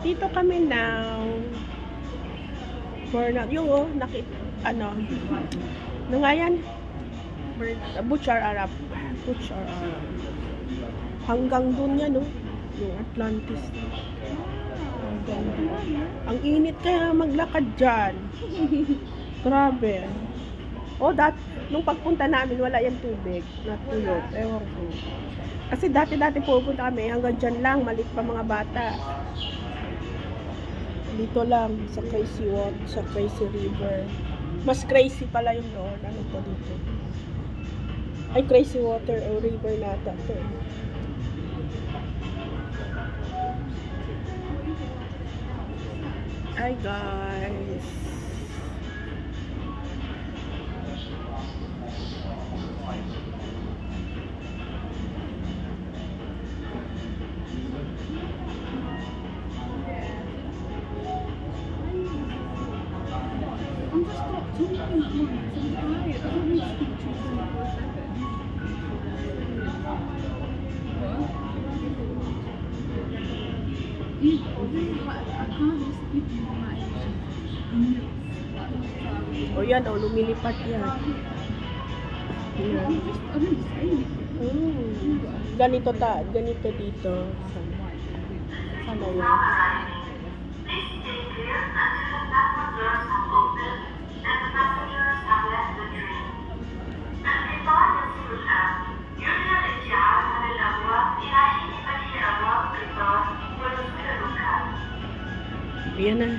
Dito kami now. For now, yung ano nga yan? Butcher Arab. Butcher Arab. Hanggang dun yan, no? Yung Atlantis. Hanggang dun. Ang init kaya maglakad dyan. Grabe. Nung pagpunta namin, wala yung tubig. Natulog. Ewan ko. Kasi dati pupunta kami, hanggang dyan lang, malit pa mga bata. Dito lang, sa Crazy Water, sa Crazy River. Mas crazy pala yung doon. Ano to dito? Ay, Crazy Water o River nata to. Hi guys. I'm just not talking at once. I'm tired. I don't need to speak to you 24/7. I can't just give you my energy. O yan, lumilipat yan. Yan. I didn't say anything. Ganito dito. Sana yan. Yan na.